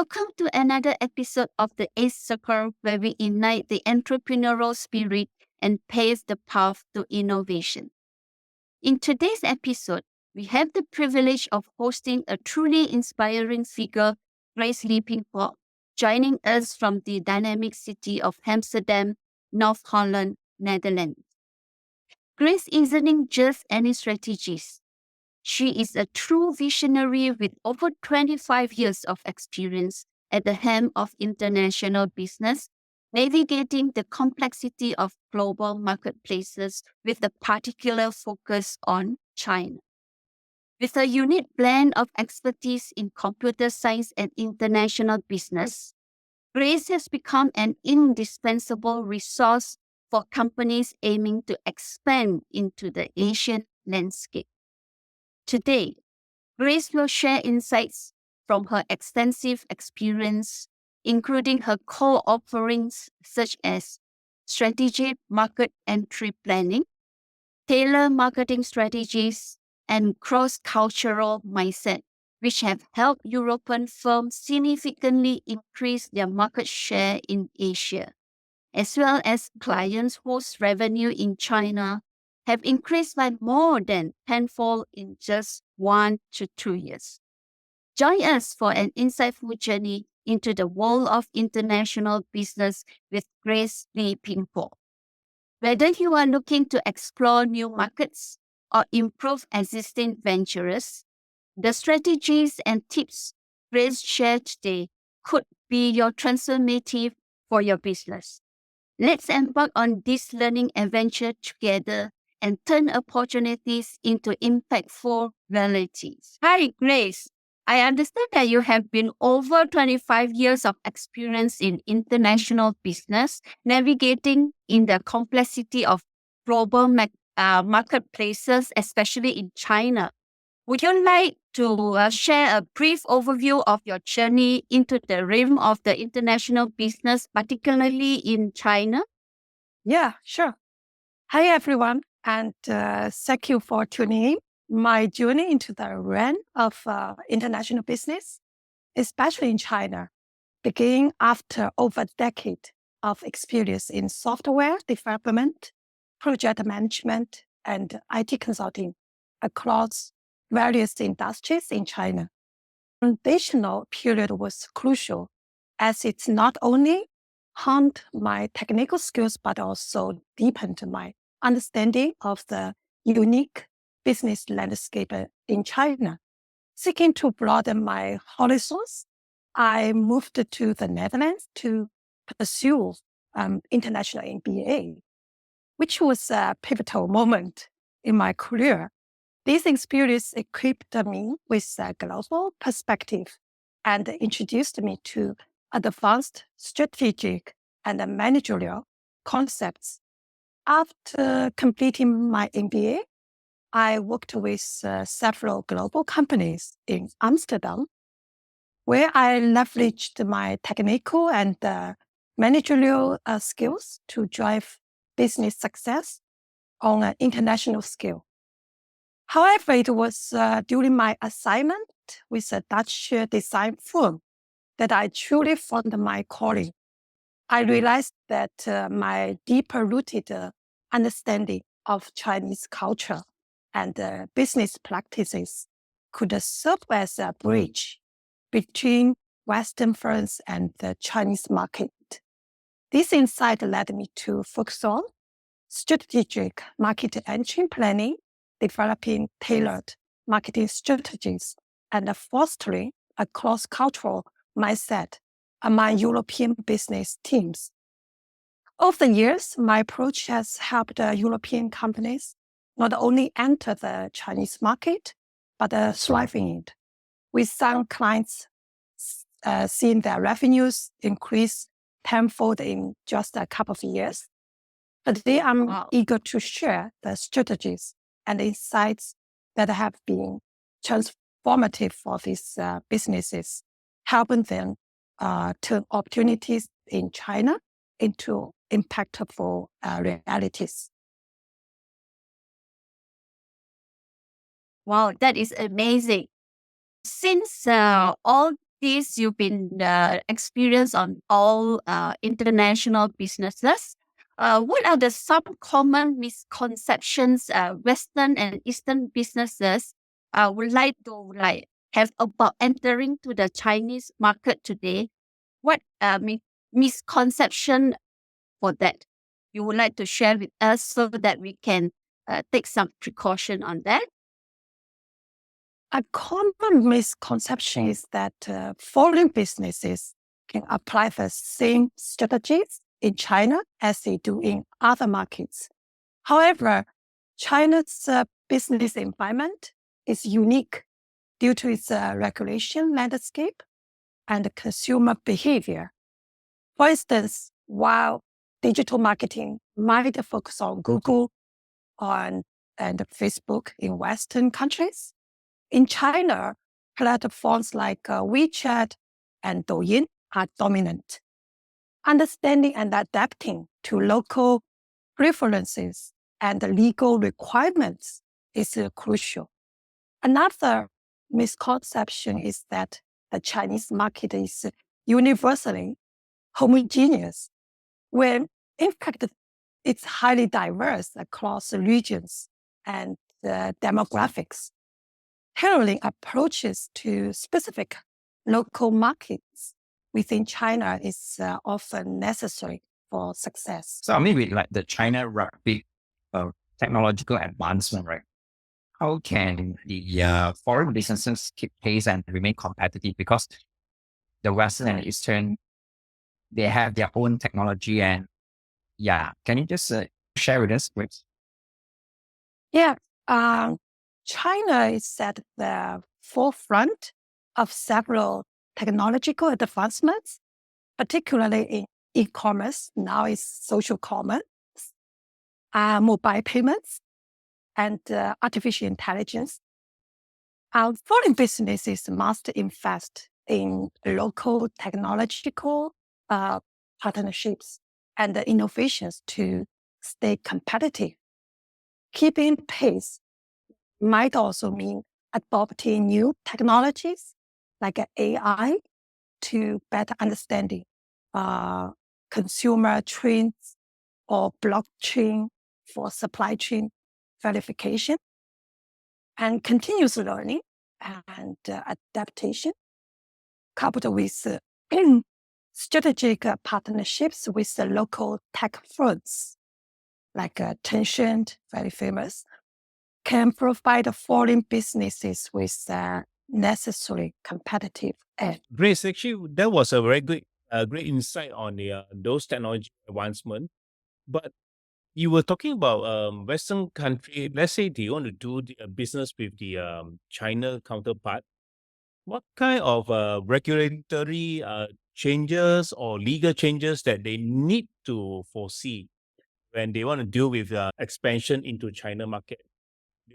Welcome to another episode of the ACE Circle, where we ignite the entrepreneurial spirit and pave the path to innovation. In today's episode, we have the privilege of hosting a truly inspiring figure, Grace Li Ping Guo, joining us from the dynamic city of Amsterdam, North Holland, Netherlands. Grace isn't just any strategist. She is a true visionary with over 25 years of experience at the helm of international business, navigating the complexity of global marketplaces with a particular focus on China. With a unique blend of expertise in computer science and international business, Grace has become an indispensable resource for companies aiming to expand into the Asian landscape. Today, Grace will share insights from her extensive experience, including her core offerings such as strategic market entry planning, tailored marketing strategies, and cross-cultural mindset, which have helped European firms significantly increase their market share in Asia, as well as clients whose revenue in China have increased by more than tenfold in just 1 to 2 years. Join us for an insightful journey into the world of international business with Grace Li Ping Guo. Whether you are looking to explore new markets or improve existing ventures, the strategies and tips Grace shared today could be your transformative for your business. Let's embark on this learning adventure together and turn opportunities into impactful realities. Hi, Grace. I understand that you have been over 25 years of experience in international business, navigating in the complexity of global marketplaces, especially in China. Would you like to share a brief overview of your journey into the realm of the international business, particularly in China? Yeah, sure. Hi, everyone, and thank you for tuning in. My journey into the realm of international business, especially in China, began after over a decade of experience in software development, project management, and IT consulting across various industries in China. The foundational period was crucial as it not only honed my technical skills, but also deepened my understanding of the unique business landscape in China. Seeking to broaden my horizons, I moved to the Netherlands to pursue international MBA, which was a pivotal moment in my career. This experience equipped me with a global perspective and introduced me to advanced strategic and managerial concepts. After completing my MBA, I worked with several global companies in Amsterdam, where I leveraged my technical and managerial skills to drive business success on an international scale. However, it was during my assignment with a Dutch design firm that I truly found my calling. I realized that my deeper rooted understanding of Chinese culture and business practices could serve as a bridge between Western firms and the Chinese market. This insight led me to focus on strategic market entry planning, developing tailored marketing strategies, and fostering a cross-cultural mindset among European business teams. Over the years, my approach has helped European companies not only enter the Chinese market, but thrive in it, with some clients seeing their revenues increase tenfold in just a couple of years. Today, I'm eager to share the strategies and insights that have been transformative for these businesses, helping them turn opportunities in China into impactful realities. Wow, that is amazing. Since all this, you've been experienced on all international businesses. What are the some common misconceptions Western and Eastern businesses would like to have about entering to the Chinese market today? What misconception for that you would like to share with us so that we can take some precaution on that? A common misconception is that foreign businesses can apply the same strategies in China as they do in other markets. However, China's business environment is unique due to its regulation landscape and consumer behavior. For instance, while digital marketing might focus on Google and Facebook in Western countries, in China, platforms like WeChat and Douyin are dominant. Understanding and adapting to local preferences and legal requirements is crucial. Another misconception is that the Chinese market is universally homogeneous, when in fact it's highly diverse across regions and demographics. Tailoring approaches to specific local markets within China is often necessary for success. So I mean, with like the China rapid technological advancement, right? How can the foreign businesses keep pace and remain competitive? Because the Western and Eastern, they have their own technology, and can you just share with us, please? Yeah, China is at the forefront of several technological advancements, particularly in e-commerce. Now is social commerce, mobile payments, and artificial intelligence. Our foreign businesses must invest in local technological partnerships and innovations to stay competitive. Keeping pace might also mean adopting new technologies like AI to better understanding consumer trends or blockchain for supply chain verification, and continuous learning and adaptation, coupled with strategic partnerships with the local tech firms like Tencent, very famous, can provide foreign businesses with necessary competitive edge. Grace, actually, that was a very good, great insight on the those technology advancement. But you were talking about Western country. Let's say they want to do the, business with the China counterpart. What kind of regulatory changes or legal changes that they need to foresee when they want to deal with expansion into China market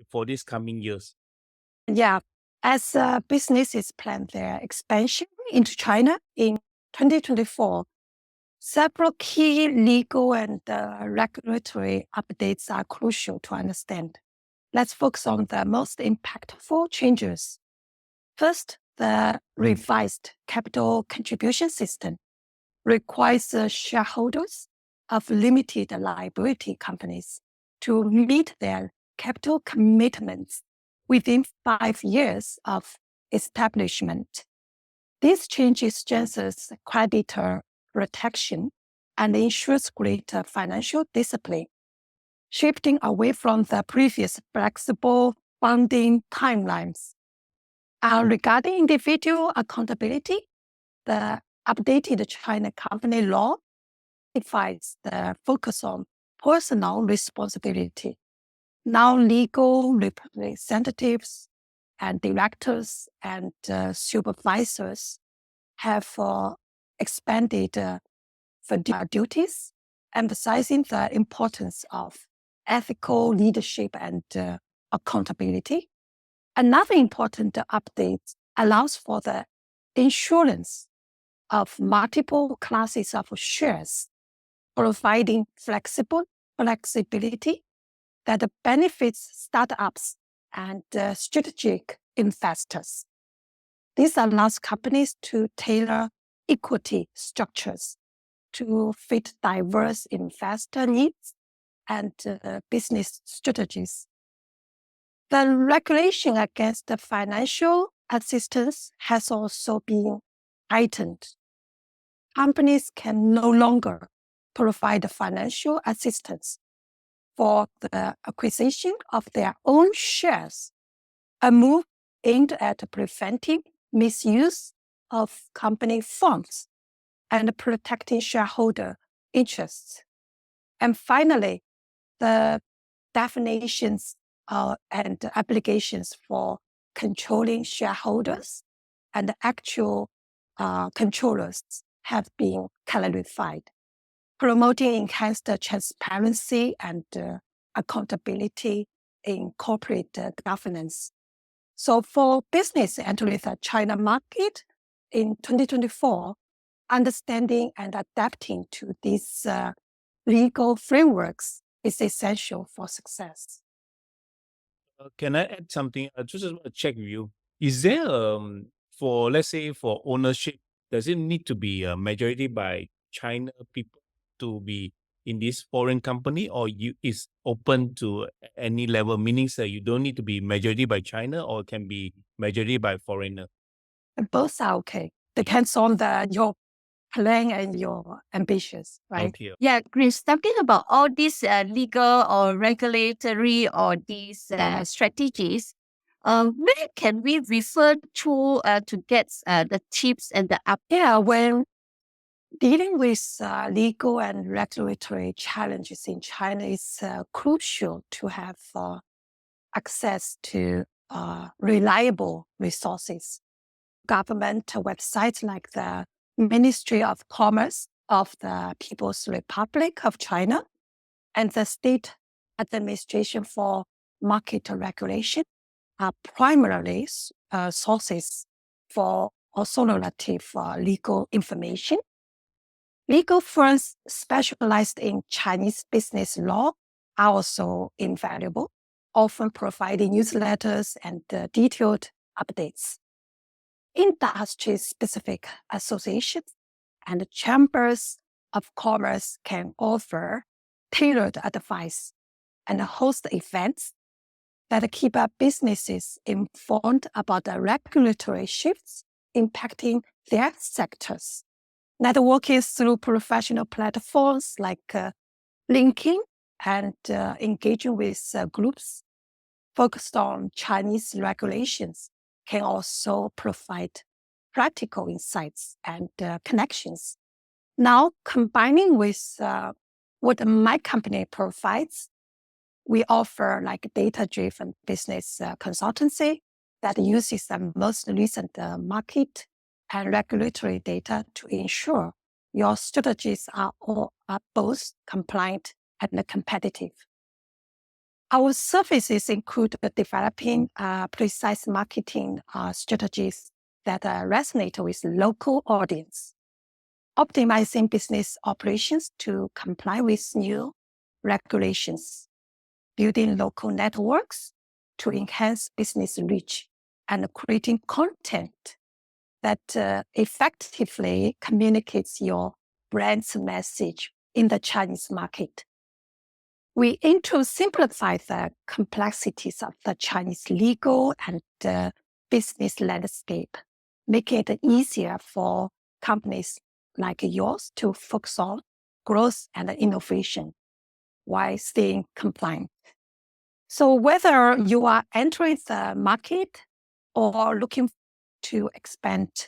for these coming years? Yeah, as businesses plan their expansion into China in 2024, several key legal and regulatory updates are crucial to understand. Let's focus on the most impactful changes. First, the revised capital contribution system requires shareholders of limited liability companies to meet their capital commitments within 5 years of establishment. This change strengthens creditor protection and ensures greater financial discipline, shifting away from the previous flexible funding timelines. Regarding individual accountability, the updated China company law defines the focus on personal responsibility. Now, legal representatives and directors and supervisors have expanded fiduciary duties, emphasizing the importance of ethical leadership and accountability. Another important update allows for the insurance of multiple classes of shares, providing flexibility that benefits startups and strategic investors. This allows companies to tailor equity structures to fit diverse investor needs and business strategies. The regulation against the financial assistance has also been tightened. Companies can no longer provide financial assistance for the acquisition of their own shares, a move aimed at preventing misuse of company funds and protecting shareholder interests. And finally, the definitions and obligations for controlling shareholders and actual controllers have been clarified, promoting enhanced transparency and accountability in corporate governance. So for business entering the China market in 2024, understanding and adapting to these legal frameworks is essential for success. Can I add something? I just want to check with you. Is there, for let's say for ownership, does it need to be a majority by China people to be in this foreign company, or is open to any level? Meaning that you don't need to be majority by China, or it can be majority by foreigner. Both are okay. Depends on your plan and your ambitions, right? Okay. Yeah, Grace, talking about all these legal or regulatory or these strategies, where can we refer to get the tips and the up? Yeah, when dealing with legal and regulatory challenges in China, it's crucial to have access to reliable resources. Government websites like the Ministry of Commerce of the People's Republic of China and the State Administration for Market Regulation are primarily sources for authoritative legal information. Legal firms specialized in Chinese business law are also invaluable, often providing newsletters and detailed updates. Industry-specific associations and chambers of commerce can offer tailored advice and host events that keep up businesses informed about the regulatory shifts impacting their sectors. Networking through professional platforms like LinkedIn and engaging with groups focused on Chinese regulations can also provide practical insights and connections. Now, combining with what my company provides, we offer like data-driven business consultancy that uses the most recent market and regulatory data to ensure your strategies are both compliant and competitive. Our services include developing precise marketing strategies that resonate with local audience, optimizing business operations to comply with new regulations, building local networks to enhance business reach, and creating content that effectively communicates your brand's message in the Chinese market. We aim to simplify the complexities of the Chinese legal and business landscape, making it easier for companies like yours to focus on growth and innovation while staying compliant. So whether you are entering the market or looking to expand,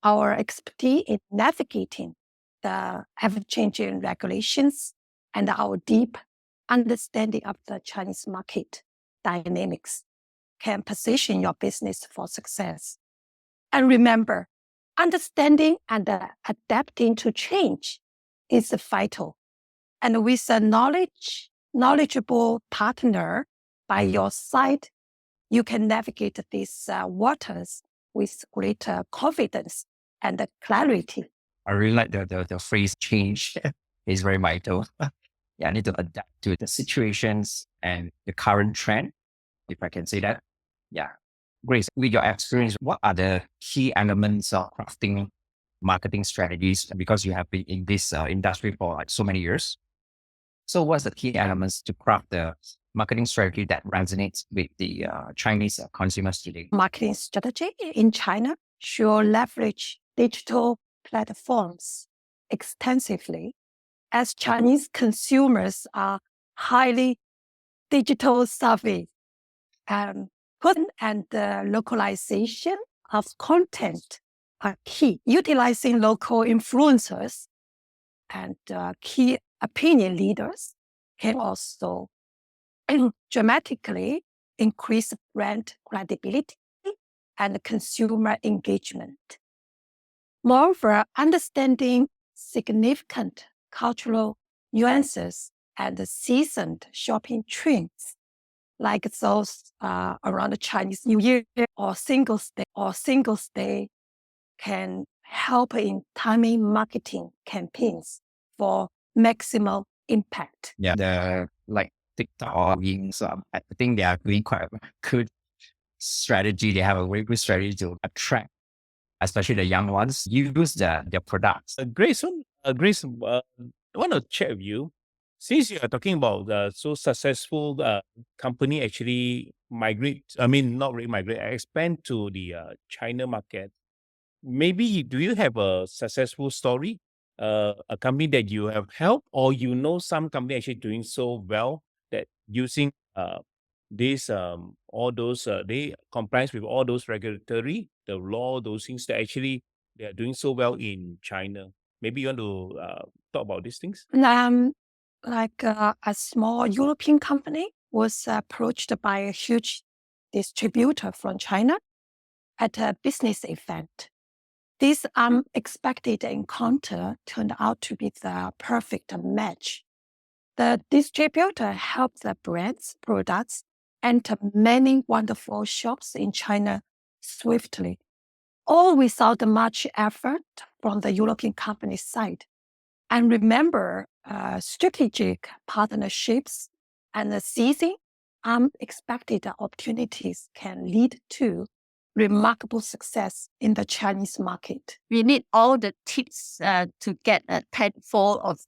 our expertise in navigating the ever-changing regulations and our deep understanding of the Chinese market dynamics can position your business for success. And remember, understanding and adapting to change is vital. And with a knowledgeable partner by your side, you can navigate these waters with greater confidence and clarity. I really like the phrase change is very vital. Yeah, I need to adapt to the situations and the current trend, if I can say that. Yeah. Grace, with your experience, what are the key elements of crafting marketing strategies? Because you have been in this industry for like so many years. So what's the key elements to craft the marketing strategy that resonates with the Chinese consumers today? Marketing strategy in China should leverage digital platforms extensively, as Chinese consumers are highly digital savvy. And the localization of content are key. Utilizing local influencers and key opinion leaders can also dramatically increase brand credibility and consumer engagement. Moreover, understanding significant cultural nuances and seasoned shopping trends, like those around the Chinese New Year or Singles Day, can help in timing marketing campaigns for maximal impact. Yeah, the like TikTok or Reels, I think they are doing quite a good strategy. They have a very good strategy to attract, especially the young ones, use their products. Grace, Grace, I want to check with you. Since you are talking about so successful company actually expand to the China market. Maybe do you have a successful story, a company that you have helped, or you know some company actually doing so well that using this all those they compliance with all those regulatory, the law, those things that actually they are doing so well in China. Maybe you want to talk about these things. Like a small European company was approached by a huge distributor from China at a business event. This unexpected encounter turned out to be the perfect match. The distributor helped the brand's products enter many wonderful shops in China swiftly, all without much effort from the European company's side. And remember, strategic partnerships and seizing unexpected opportunities can lead to remarkable success in the Chinese market. We need all the tips to get a tenfold of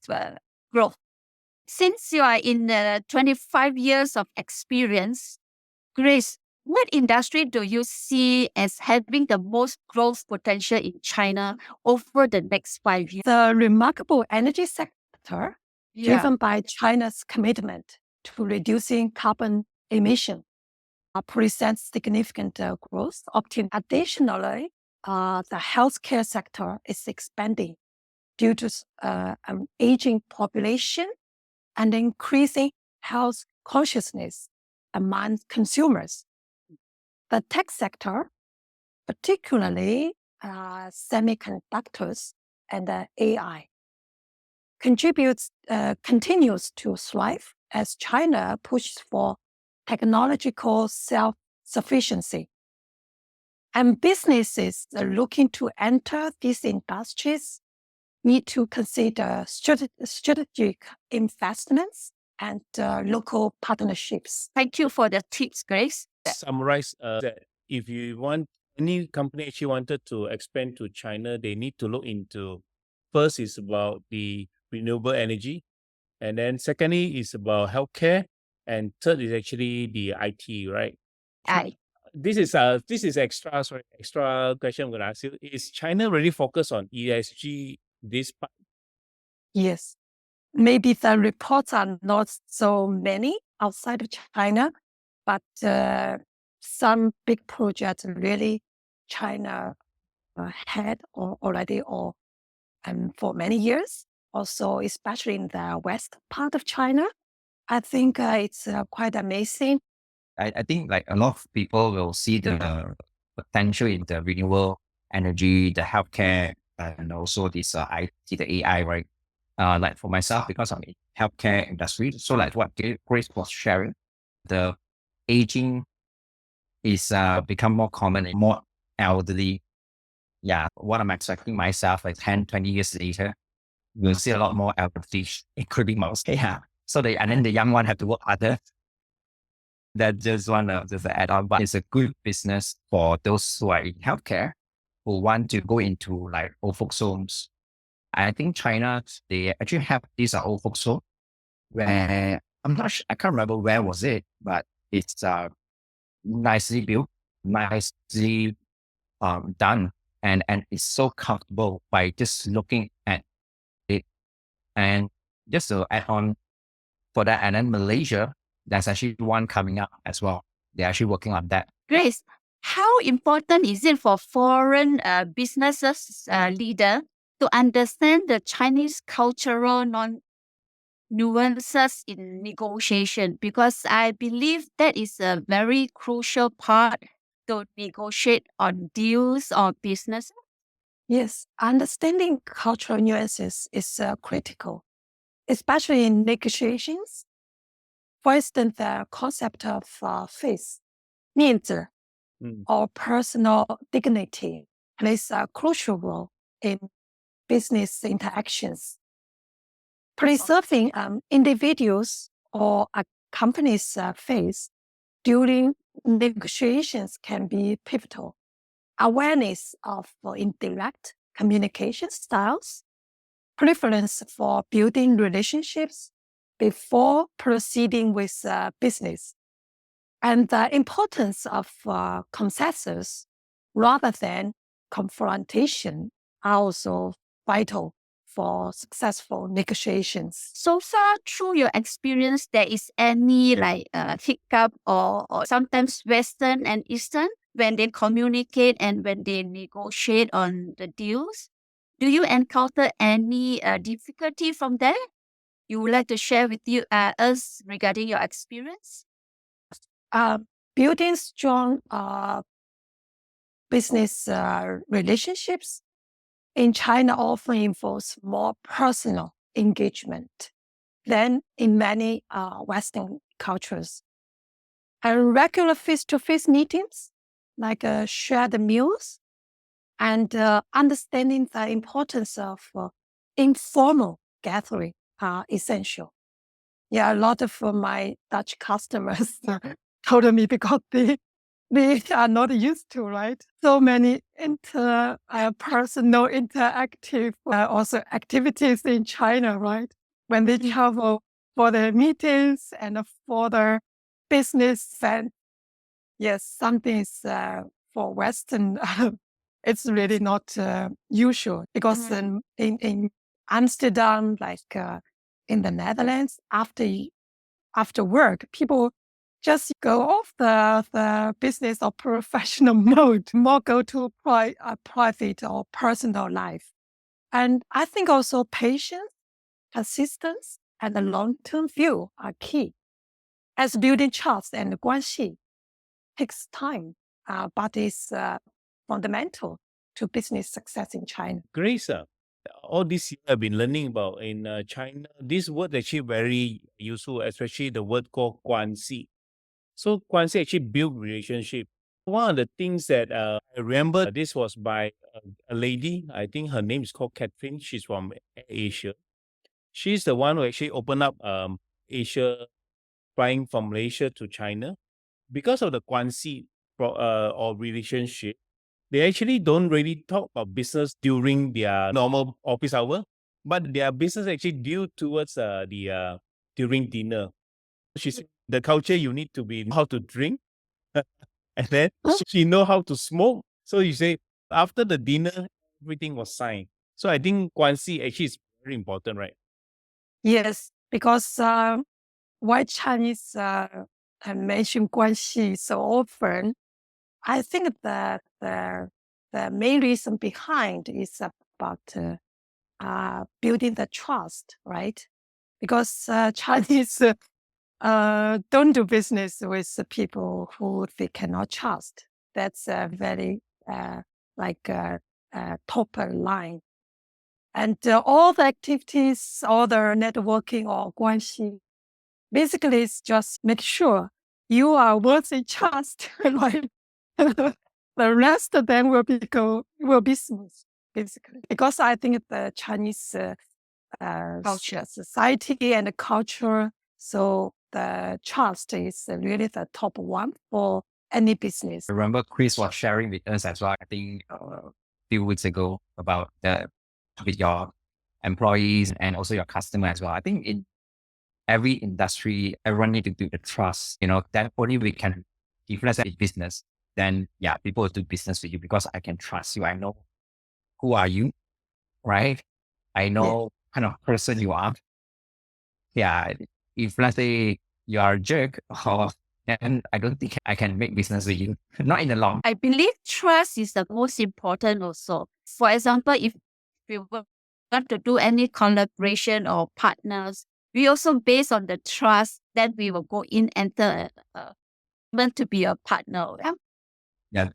growth. Since you are in 25 years of experience, Grace, what industry do you see as having the most growth potential in China over the next 5 years? The remarkable energy sector, driven by China's commitment to reducing carbon emission, presents significant growth opportunity. Additionally, the healthcare sector is expanding due to an aging population and increasing health consciousness among consumers. The tech sector, particularly semiconductors and AI, continues to thrive as China pushes for technological self-sufficiency. And businesses looking to enter these industries need to consider strategic investments and local partnerships. Thank you for the tips, Grace. Summarize that if you want any company actually wanted to expand to China, they need to look into, first is about the renewable energy, and then secondly is about healthcare, and third is actually the IT, right? This is extra question I'm going to ask you. Is China really focused on ESG this part? Yes. Maybe the reports are not so many outside of China, but some big projects really China had already for many years. Also, especially in the west part of China, I think it's quite amazing. I think like a lot of people will see the potential in the renewable energy, the healthcare, and also this IT, the AI, right? Like for myself, because I'm in healthcare industry, so like what Grace was sharing, the aging is become more common and more elderly. Yeah, what I'm expecting myself like 10, 20 years later, we'll see a lot more elderly, including most. Yeah. So and then the young one have to work harder. That's just one of the add-on, but it's a good business for those who are in healthcare who want to go into like old folks homes. I think China, they actually have these old folks home where I'm not sure, I can't remember where was it, but it's nicely built, nicely done, and it's so comfortable by just looking at it. And just to add on for that, and then Malaysia, there's actually one coming up as well. They're actually working on that. Grace, how important is it for foreign businesses leader to understand the Chinese cultural nuances in negotiation? Because I believe that is a very crucial part to negotiate on deals or business. Yes, understanding cultural nuances is critical, especially in negotiations. For instance, the concept of face, 面子, or personal dignity plays a crucial role in business interactions. Preserving individuals or a company's face during negotiations can be pivotal. Awareness of indirect communication styles, preference for building relationships before proceeding with business, and the importance of consensus rather than confrontation are also vital for successful negotiations. So far, through your experience, there is any like hiccup or sometimes Western and Eastern when they communicate and when they negotiate on the deals? Do you encounter any difficulty from there? You would like to share with us regarding your experience? Building strong business relationships in China often involves more personal engagement than in many Western cultures. And regular face-to-face meetings, like shared meals, and understanding the importance of informal gathering are essential. Yeah, a lot of my Dutch customers told me because they are not used to, right? So many personal interactive also activities in China, right? When they travel for their meetings and for their business, and yes, something is for Western, it's really not usual because in Amsterdam, like in the Netherlands, after work, people just go off the business or professional mode, more go to private or personal life. And I think also patience, persistence, and a long-term view are key. As building trust and 关系 takes time, but is fundamental to business success in China. Grace, all this year I've been learning about in China, this word actually very useful, especially the word called 关系. So 关系 actually build relationship. One of the things that I remember, this was by a lady, I think her name is called Catherine. She's from Asia. She's the one who actually opened up Asia, flying from Malaysia to China. Because of the 关系 or relationship, they actually don't really talk about business during their normal office hour, but their business actually due towards the during dinner. She said the culture you need to be how to drink, and then she know how to smoke. So you say after the dinner, everything was signed. So I think 关系 actually is very important, right? Yes, because why Chinese mention 关系 so often, I think that the main reason behind is about building the trust, right? Because Chinese don't do business with people who they cannot trust. That's a very top line. And all the activities, all the networking or 关系, basically it's just make sure you are worthy trust, right? The rest of them will be smooth, basically. Because I think the Chinese Culture. society and the culture, so the trust is really the top one for any business. I remember Chris was sharing with us as well, I think a few weeks ago, about with your employees and also your customer as well. I think in every industry, everyone need to do the trust, then only we can, if let's say it's business, then yeah, people will do business with you because I can trust you. I know who are you, right? I know kind of person you are. Yeah, if let's say you are a jerk, then I don't think I can make business with you. Not in the long. I believe trust is the most important also. For example, if we want to do any collaboration or partners, we also based on the trust that we will go in enter meant to be a partner. Yeah. Yeah,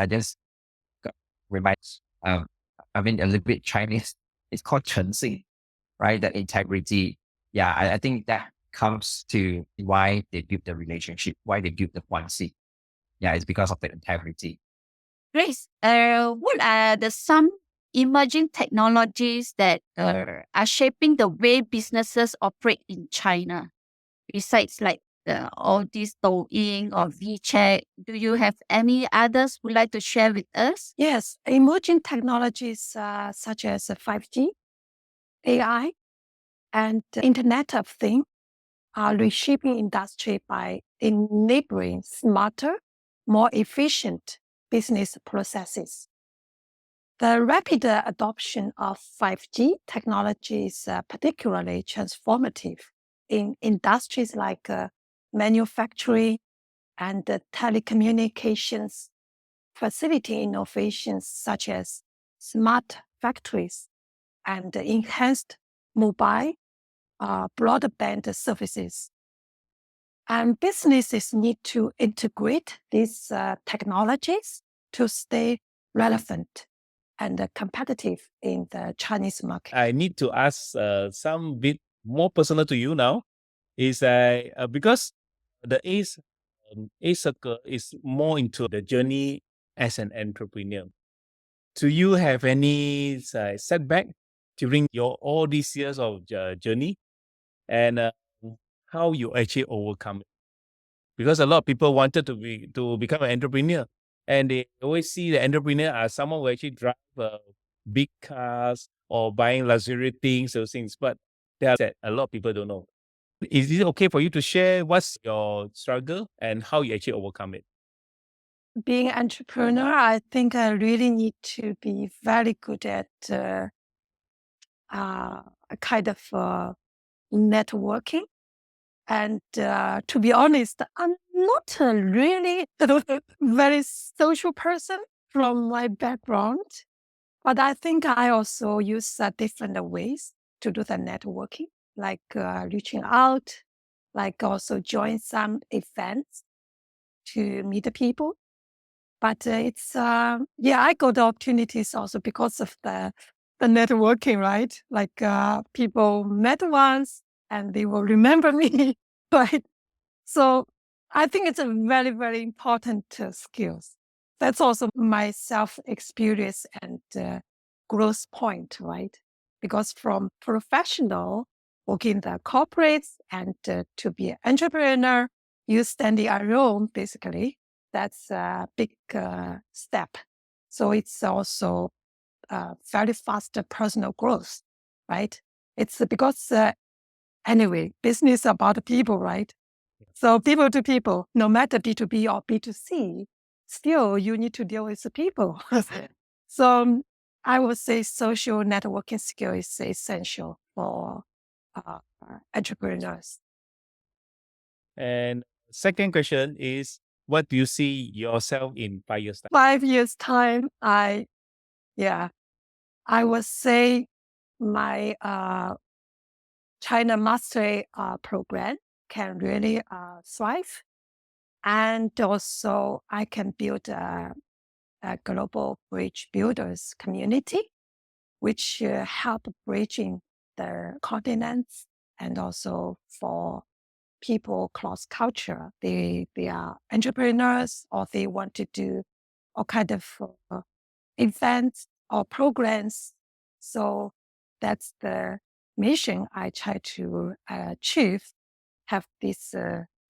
I just remind, a little bit Chinese. It's called 诚信, right? The integrity. Yeah, I think that comes to why they build the relationship, why they build the quantity. Yeah, it's because of the integrity. Grace, what are some emerging technologies that are shaping the way businesses operate in China? Besides like all these Douyin or WeChat, do you have any others would like to share with us? Yes, emerging technologies such as 5G, AI, and Internet of Things are reshaping industry by enabling smarter, more efficient business processes. The rapid adoption of 5G technology is particularly transformative in industries like manufacturing and telecommunications, facility innovations such as smart factories and enhanced mobile broadband services. And businesses need to integrate these technologies to stay relevant and competitive in the Chinese market. I need to ask some bit more personal to you now. Is because the A Circle is more into the journey as an entrepreneur. Do you have any setback during your all these years of journey, and how you actually overcome it? Because a lot of people wanted to become an entrepreneur, and they always see the entrepreneur as someone who actually drive big cars or buying luxury things, those things. But there are a lot of people don't know. Is it okay for you to share what's your struggle and how you actually overcome it? Being an entrepreneur, I think I really need to be very good at a kind of networking. And to be honest, I'm not a really very social person from my background, but I think I also use different ways to do the networking, like reaching out, like also join some events to meet the people. But it's, I got the opportunities also because of the networking, right? Like people met once and they will remember me, right? So I think it's a very, very important skills. That's also my self-experience and growth point, right? Because from professional, working in the corporates and to be an entrepreneur, you standing alone, basically, that's a big step. So it's also very fast personal growth, right? It's because anyway, business about people, right? So people to people, no matter B2B or B2C, still you need to deal with the people. So I would say social networking skill is essential for entrepreneurs. And second question is, what do you see yourself in 5 years' time? 5 years time, I would say my China Mastery program can really thrive. And also I can build a global bridge builders community, which help bridging the continents and also for people cross culture. They are entrepreneurs or they want to do all kind of events or programs. So that's the mission I try to achieve. have this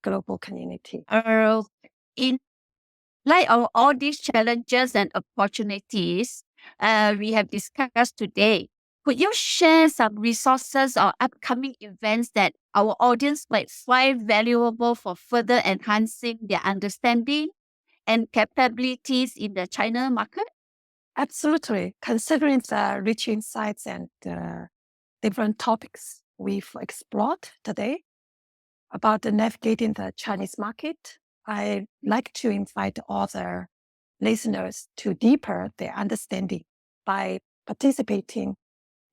global community. In light of all these challenges and opportunities we have discussed today, could you share some resources or upcoming events that our audience might find valuable for further enhancing their understanding and capabilities in the China market? Absolutely. Considering the rich insights and different topics we've explored today about navigating the Chinese market, I'd like to invite other listeners to deepen their understanding by participating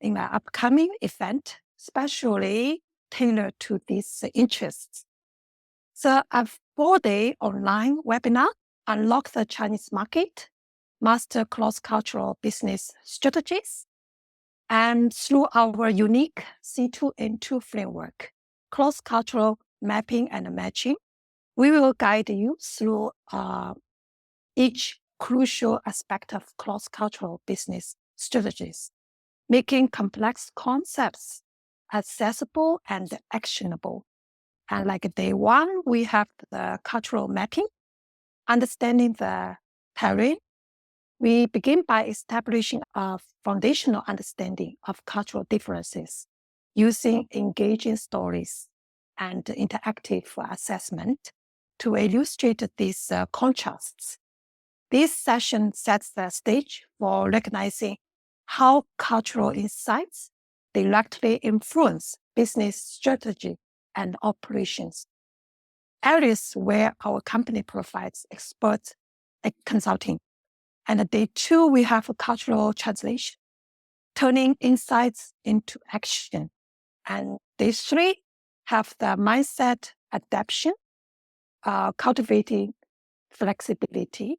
in an upcoming event, especially tailored to these interests. So a 4-day online webinar, Unlock the Chinese Market, Master Cross-Cultural Business Strategies, and through our unique C2N2 framework, cross-cultural mapping and matching, we will guide you through each crucial aspect of cross-cultural business strategies, making complex concepts accessible and actionable. And like day one, we have the cultural mapping, understanding the terrain. We begin by establishing a foundational understanding of cultural differences using engaging stories and interactive assessment to illustrate these contrasts. This session sets the stage for recognizing how cultural insights directly influence business strategy and operations, areas where our company provides expert consulting. And day two, we have a cultural translation, turning insights into action. And day three, have the mindset adaptation, cultivating flexibility.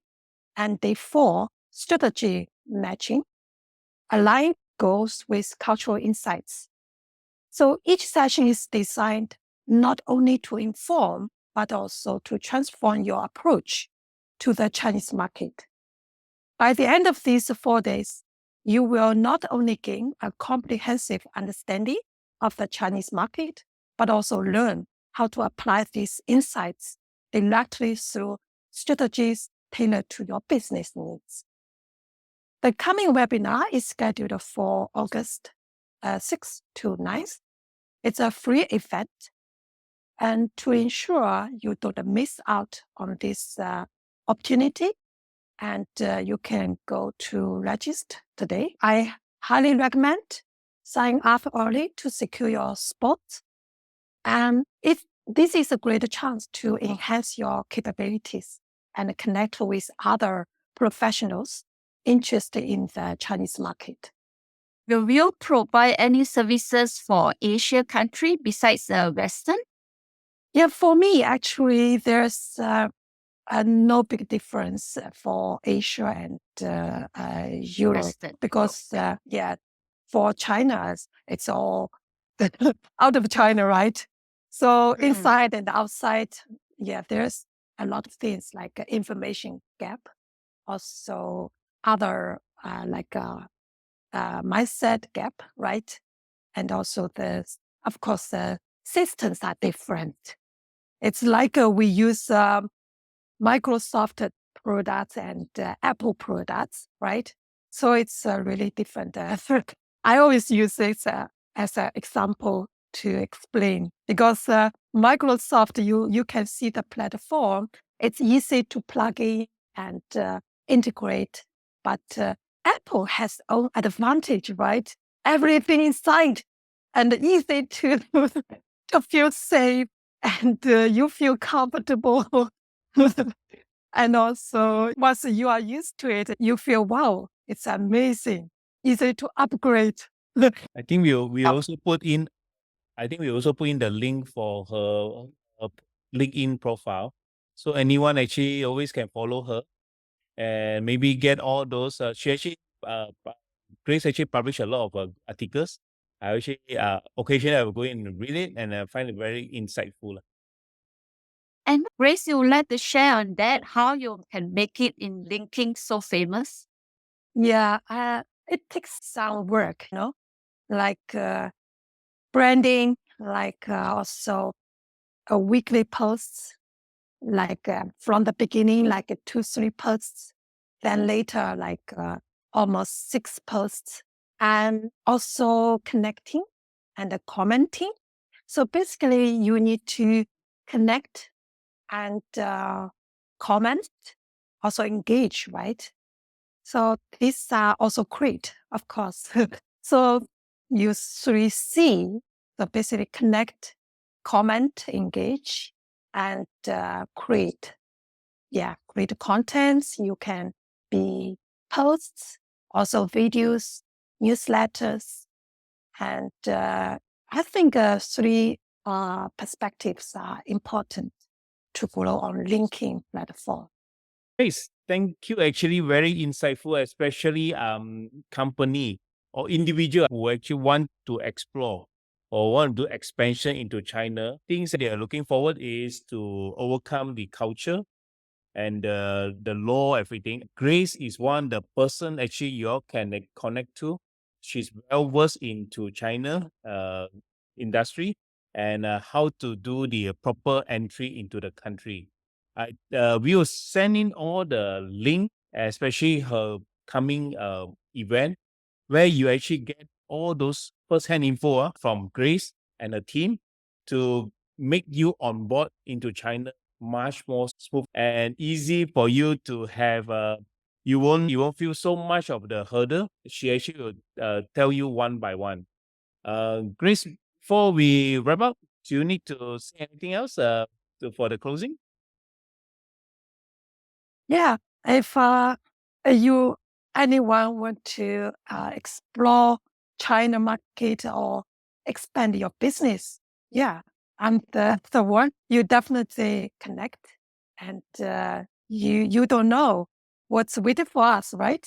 And day four, strategy matching, align goals with cultural insights. So each session is designed not only to inform, but also to transform your approach to the Chinese market. By the end of these 4 days, you will not only gain a comprehensive understanding of the Chinese market, but also learn how to apply these insights directly through strategies tailored to your business needs. The coming webinar is scheduled for August 6th to 9th. It's a free event. And to ensure you don't miss out on this opportunity, and you can go to register today, I highly recommend sign up early to secure your spot. And this is a great chance to enhance your capabilities and connect with other professionals interested in the Chinese market. Will you provide any services for Asia country besides Western? Yeah, for me, actually, there's no big difference for Asia and Europe Western. because, for China, it's all out of China, right? So inside and outside, there's a lot of things like information gap, also other mindset gap, right? And also of course, the systems are different. It's like we use Microsoft products and Apple products, right? So it's really different. I always use this as an example to explain because Microsoft, you can see the platform. It's easy to plug in and integrate, but Apple has own advantage, right? Everything inside and easy to to feel safe and you feel comfortable. And also, once you are used to it, you feel, wow, it's amazing, easy to upgrade. I think we also put in. I think we also put in the link for her LinkedIn profile, so anyone actually always can follow her and maybe get all those. She actually, Grace actually published a lot of articles. I actually occasionally I will go in and read it, and I find it very insightful. And Grace, you would like to share on that, how you can make it in LinkedIn so famous? Yeah, it takes some work, like branding, like also a weekly posts, like from the beginning, like 2-3 posts, then later like almost 6 posts, and also connecting and commenting. So basically, you need to connect and comment, also engage, right? So these are also great, of course. So you 3C, so basically connect, comment, engage, and create. Yeah, create contents. You can be posts, also videos, newsletters, and I think 3 perspectives are important to grow on LinkedIn platform. Grace, thank you. Actually, very insightful, especially company or individual who actually want to explore or want to do expansion into China. Things that they are looking forward is to overcome the culture and the law, everything. Grace is one the person actually you all can connect to. She's well versed into China industry and how to do the proper entry into the country. We will send in all the link, especially her coming event, where you actually get all those first-hand info from Grace and her team to make you on board into China much more smooth and easy for you to have. You won't feel so much of the hurdle. She actually will tell you one by one. Grace, before we wrap up, do you need to say anything else for the closing? Yeah, if anyone want to explore China market or expand your business, yeah, I'm the one you definitely connect, and you don't know what's waiting for us, right?